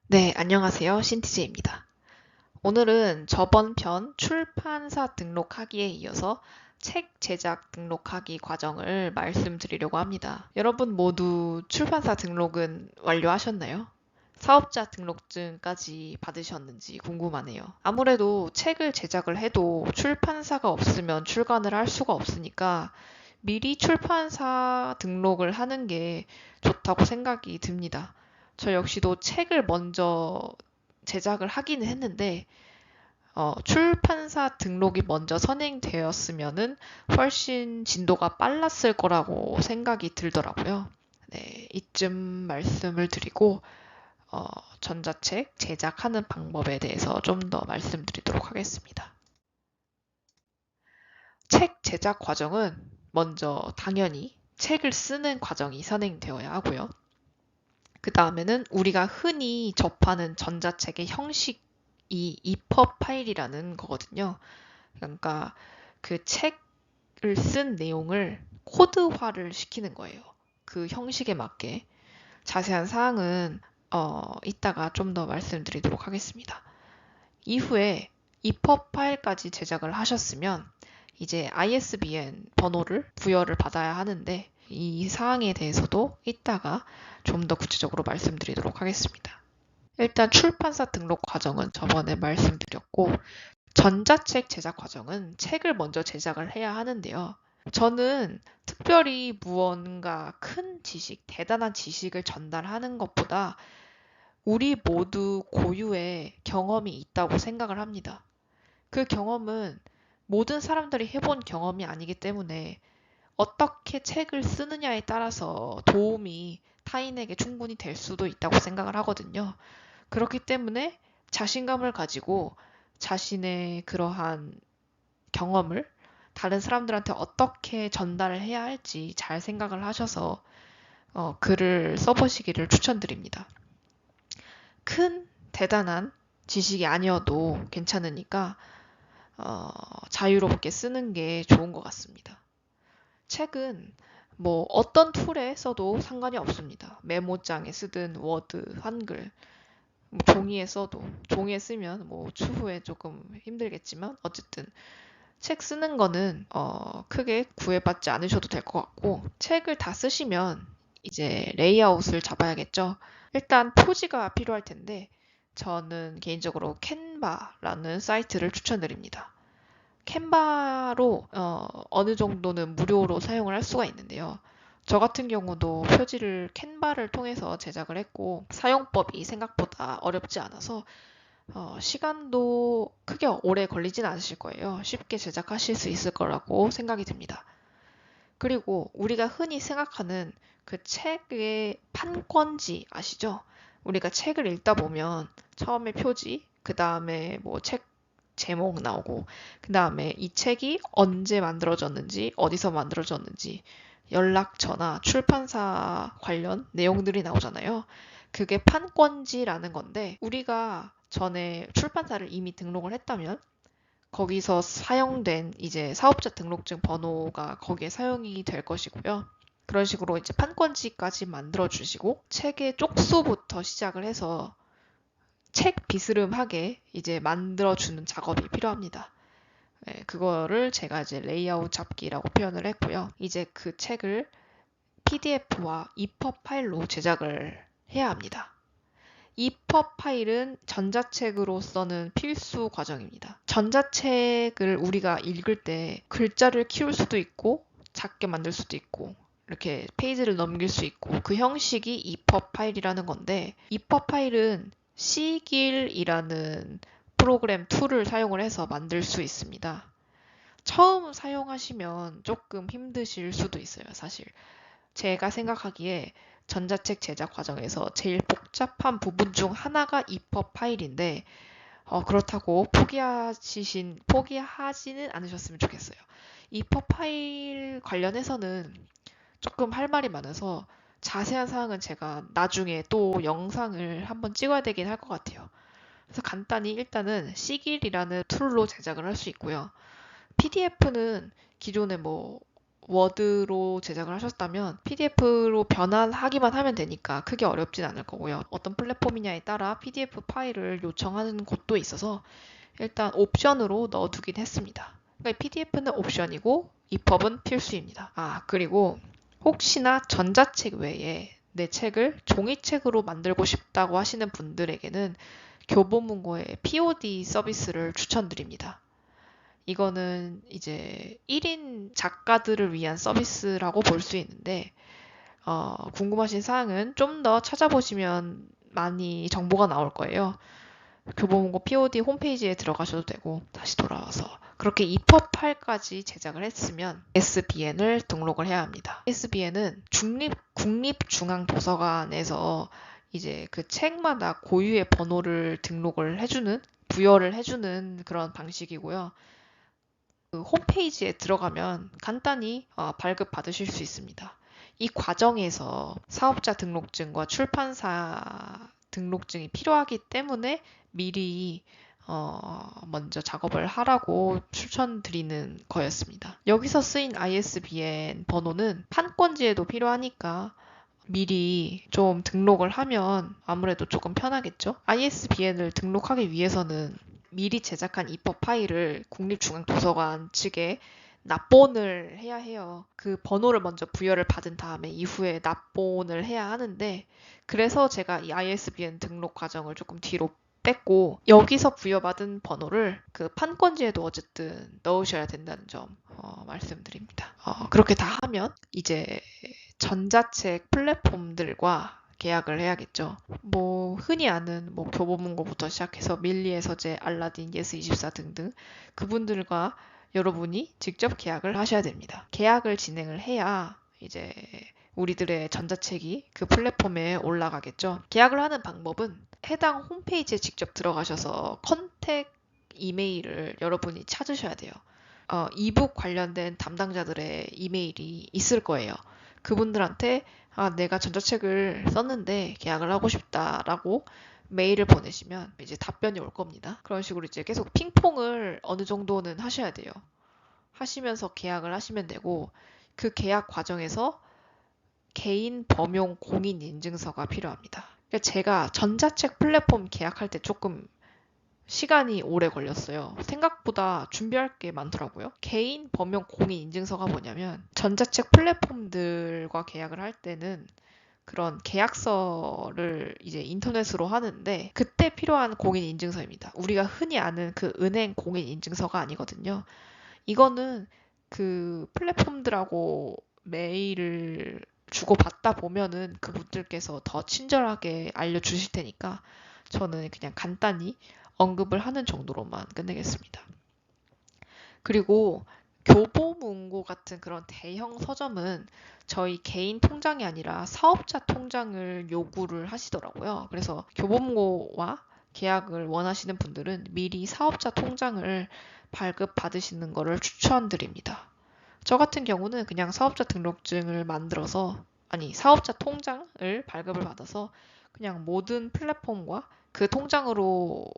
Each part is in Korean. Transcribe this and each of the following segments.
네, 안녕하세요. 신티지입니다. 오늘은 저번 편 출판사 등록하기에 이어서 책 제작 등록하기 과정을 말씀드리려고 합니다. 여러분 모두 출판사 등록은 완료하셨나요? 사업자 등록증까지 받으셨는지 궁금하네요. 아무래도 책을 제작을 해도 출판사가 없으면 출간을 할 수가 없으니까 미리 출판사 등록을 하는 게 좋다고 생각이 듭니다. 저 역시도 책을 먼저 제작을 하기는 했는데, 출판사 등록이 먼저 선행되었으면은 훨씬 진도가 빨랐을 거라고 생각이 들더라고요. 네, 이쯤 말씀을 드리고, 어, 전자책 제작하는 방법에 대해서 좀 더 말씀드리도록 하겠습니다. 책 제작 과정은 먼저 당연히 책을 쓰는 과정이 선행되어야 하고요. 그 다음에는 우리가 흔히 접하는 전자책의 형식이 EPUB 파일이라는 거거든요. 그러니까 그 책을 쓴 내용을 코드화를 시키는 거예요. 그 형식에 맞게. 자세한 사항은 이따가 좀 더 말씀드리도록 하겠습니다. 이후에 EPUB 파일까지 제작을 하셨으면 이제 ISBN 번호를 부여를 받아야 하는데 이 사항에 대해서도 이따가 좀 더 구체적으로 말씀드리도록 하겠습니다. 일단 출판사 등록 과정은 저번에 말씀드렸고 전자책 제작 과정은 책을 먼저 제작을 해야 하는데요. 저는 특별히 무언가 큰 지식, 대단한 지식을 전달하는 것보다 우리 모두 고유의 경험이 있다고 생각을 합니다. 그 경험은 모든 사람들이 해본 경험이 아니기 때문에 어떻게 책을 쓰느냐에 따라서 도움이 타인에게 충분히 될 수도 있다고 생각을 하거든요. 그렇기 때문에 자신감을 가지고 자신의 그러한 경험을 다른 사람들한테 어떻게 전달을 해야 할지 잘 생각을 하셔서 글을 써보시기를 추천드립니다. 큰 대단한 지식이 아니어도 괜찮으니까 자유롭게 쓰는 게 좋은 것 같습니다. 책은 뭐 어떤 툴에 써도 상관이 없습니다. 메모장에 쓰든 워드, 한글, 뭐 종이에 써도 종이에 쓰면 뭐 추후에 조금 힘들겠지만 어쨌든 책 쓰는 거는 크게 구애받지 않으셔도 될 것 같고 책을 다 쓰시면 이제 레이아웃을 잡아야겠죠. 일단 표지가 필요할 텐데 저는 개인적으로 캔바라는 사이트를 추천드립니다. 캔바로 어느 정도는 무료로 사용을 할 수가 있는데요. 저 같은 경우도 표지를 캔바를 통해서 제작을 했고 사용법이 생각보다 어렵지 않아서 시간도 크게 오래 걸리진 않으실 거예요. 쉽게 제작하실 수 있을 거라고 생각이 듭니다. 그리고 우리가 흔히 생각하는 그 책의 판권지 아시죠? 우리가 책을 읽다 보면 처음에 표지, 그 다음에 뭐 책 제목 나오고, 그 다음에 이 책이 언제 만들어졌는지, 어디서 만들어졌는지, 연락처나 출판사 관련 내용들이 나오잖아요. 그게 판권지라는 건데, 우리가 전에 출판사를 이미 등록을 했다면, 거기서 사용된 이제 사업자 등록증 번호가 거기에 사용이 될 것이고요. 그런 식으로 이제 판권지까지 만들어 주시고 책의 쪽수부터 시작을 해서 책 비스름하게 이제 만들어 주는 작업이 필요합니다. 네, 그거를 제가 이제 레이아웃 잡기라고 표현을 했고요. 이제 그 책을 PDF와 EPUB 파일로 제작을 해야 합니다. EPUB 파일은 전자책으로서는 필수 과정입니다. 전자책을 우리가 읽을 때 글자를 키울 수도 있고 작게 만들 수도 있고 이렇게 페이지를 넘길 수 있고 그 형식이 EPUB 파일이라는 건데 EPUB 파일은 시길이라는 프로그램 툴을 사용을 해서 만들 수 있습니다. 처음 사용하시면 조금 힘드실 수도 있어요, 사실. 제가 생각하기에 전자책 제작 과정에서 제일 복잡한 부분 중 하나가 EPUB 파일인데, 그렇다고 포기하지는 않으셨으면 좋겠어요. EPUB 파일 관련해서는 조금 할 말이 많아서 자세한 사항은 제가 나중에 또 영상을 한번 찍어야 되긴 할 것 같아요. 그래서 간단히 일단은 시길이라는 툴로 제작을 할 수 있고요. PDF는 기존에 뭐 워드로 제작을 하셨다면 PDF로 변환하기만 하면 되니까 크게 어렵진 않을 거고요. 어떤 플랫폼이냐에 따라 PDF 파일을 요청하는 곳도 있어서 일단 옵션으로 넣어두긴 했습니다. 그러니까 PDF는 옵션이고 EPUB은 필수입니다. 그리고 혹시나 전자책 외에 내 책을 종이책으로 만들고 싶다고 하시는 분들에게는 교보문고의 POD 서비스를 추천드립니다. 이거는 이제 1인 작가들을 위한 서비스라고 볼 수 있는데 궁금하신 사항은 좀 더 찾아보시면 많이 정보가 나올 거예요. 교보문고 POD 홈페이지에 들어가셔도 되고 다시 돌아와서 그렇게 EPUB 파일까지 제작을 했으면 ISBN을 등록을 해야 합니다. ISBN은 국립중앙도서관에서 이제 그 책마다 고유의 번호를 등록을 해주는 부여를 해주는 그런 방식이고요. 그 홈페이지에 들어가면 간단히 발급 받으실 수 있습니다. 이 과정에서 사업자 등록증과 출판사 등록증이 필요하기 때문에 미리 먼저 작업을 하라고 추천드리는 거였습니다. 여기서 쓰인 ISBN 번호는 판권지에도 필요하니까 미리 좀 등록을 하면 아무래도 조금 편하겠죠? ISBN을 등록하기 위해서는 미리 제작한 EPUB 파일을 국립중앙도서관 측에 납본을 해야 해요. 그 번호를 먼저 부여를 받은 다음에 이후에 납본을 해야 하는데 그래서 제가 이 ISBN 등록 과정을 조금 뒤로 뺐고 여기서 부여받은 번호를 그 판권지에도 어쨌든 넣으셔야 된다는 점 말씀드립니다. 그렇게 다 하면 이제 전자책 플랫폼들과 계약을 해야겠죠. 뭐 흔히 아는 뭐 교보문고부터 시작해서 밀리의 서재, 알라딘, 예스24 등등 그분들과 여러분이 직접 계약을 하셔야 됩니다. 계약을 진행을 해야 이제 우리들의 전자책이 그 플랫폼에 올라가겠죠. 계약을 하는 방법은 해당 홈페이지에 직접 들어가셔서 컨택 이메일을 여러분이 찾으셔야 돼요. 이북 관련된 담당자들의 이메일이 있을 거예요. 그분들한테 내가 전자책을 썼는데 계약을 하고 싶다라고 메일을 보내시면 이제 답변이 올 겁니다. 그런 식으로 이제 계속 핑퐁을 어느 정도는 하셔야 돼요. 하시면서 계약을 하시면 되고 그 계약 과정에서 개인 범용 공인 인증서가 필요합니다. 그러니까 제가 전자책 플랫폼 계약할 때 조금 시간이 오래 걸렸어요. 생각보다 준비할 게 많더라고요. 개인 범용 공인 인증서가 뭐냐면 전자책 플랫폼들과 계약을 할 때는 그런 계약서를 이제 인터넷으로 하는데 그때 필요한 공인 인증서입니다. 우리가 흔히 아는 그 은행 공인 인증서가 아니거든요. 이거는 그 플랫폼들하고 메일을 주고받다 보면은 그분들께서 더 친절하게 알려주실 테니까 저는 그냥 간단히 언급을 하는 정도로만 끝내겠습니다. 그리고 교보문고 같은 그런 대형 서점은 저희 개인 통장이 아니라 사업자 통장을 요구를 하시더라고요. 그래서 교보문고와 계약을 원하시는 분들은 미리 사업자 통장을 발급 받으시는 것을 추천드립니다. 저 같은 경우는 그냥 사업자 등록증을 만들어서 사업자 통장을 발급을 받아서 그냥 모든 플랫폼과 그 통장으로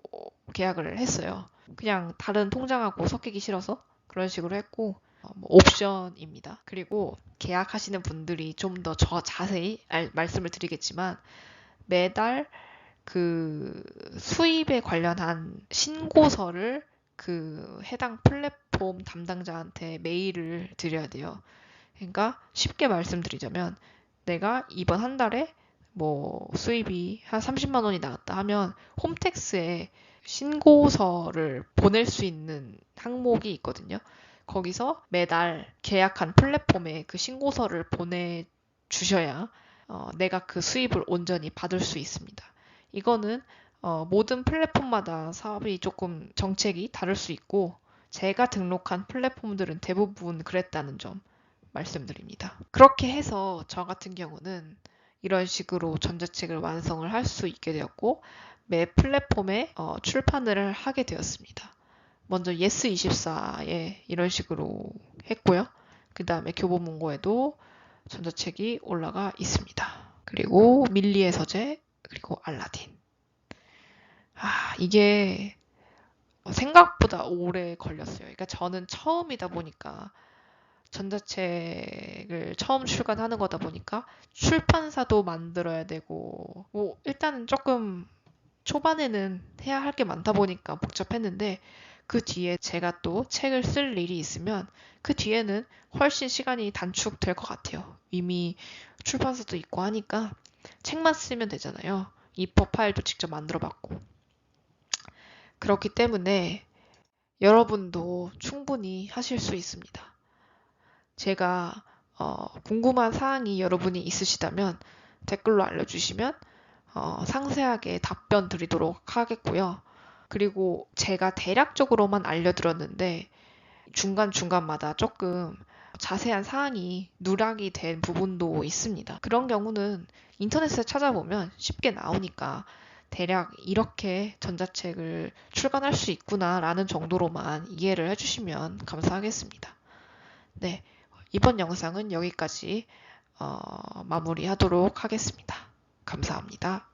계약을 했어요. 그냥 다른 통장하고 섞이기 싫어서 그런 식으로 했고 옵션입니다. 그리고 계약하시는 분들이 좀 더 자세히 말씀을 드리겠지만 매달 그 수입에 관련한 신고서를 그 해당 플랫폼 담당자한테 메일을 드려야 돼요. 그러니까 쉽게 말씀드리자면 내가 이번 한 달에 뭐 수입이 한 30만 원이 나왔다 하면 홈택스에 신고서를 보낼 수 있는 항목이 있거든요. 거기서 매달 계약한 플랫폼에 그 신고서를 보내주셔야 내가 그 수입을 온전히 받을 수 있습니다. 이거는 모든 플랫폼마다 사업이 조금 정책이 다를 수 있고 제가 등록한 플랫폼들은 대부분 그랬다는 점 말씀드립니다. 그렇게 해서 저 같은 경우는 이런 식으로 전자책을 완성을 할 수 있게 되었고 매 플랫폼에 출판을 하게 되었습니다. 먼저 예스24에 이런 식으로 했고요. 그 다음에 교보문고에도 전자책이 올라가 있습니다. 그리고 밀리의 서재, 그리고 알라딘. 이게 생각보다 오래 걸렸어요. 그러니까 저는 처음이다 보니까 전자책을 처음 출간하는 거다 보니까 출판사도 만들어야 되고, 뭐, 일단은 조금 초반에는 해야 할 게 많다 보니까 복잡했는데, 그 뒤에 제가 또 책을 쓸 일이 있으면 그 뒤에는 훨씬 시간이 단축될 것 같아요. 이미 출판사도 있고 하니까 책만 쓰면 되잖아요. 이퍼 파일도 직접 만들어 봤고. 그렇기 때문에 여러분도 충분히 하실 수 있습니다. 제가 궁금한 사항이 여러분이 있으시다면 댓글로 알려주시면 상세하게 답변 드리도록 하겠고요. 그리고 제가 대략적으로만 알려드렸는데 중간중간마다 조금 자세한 사항이 누락이 된 부분도 있습니다. 그런 경우는 인터넷에 찾아보면 쉽게 나오니까 대략 이렇게 전자책을 출간할 수 있구나라는 정도로만 이해를 해주시면 감사하겠습니다. 네, 이번 영상은 여기까지 마무리하도록 하겠습니다. 감사합니다.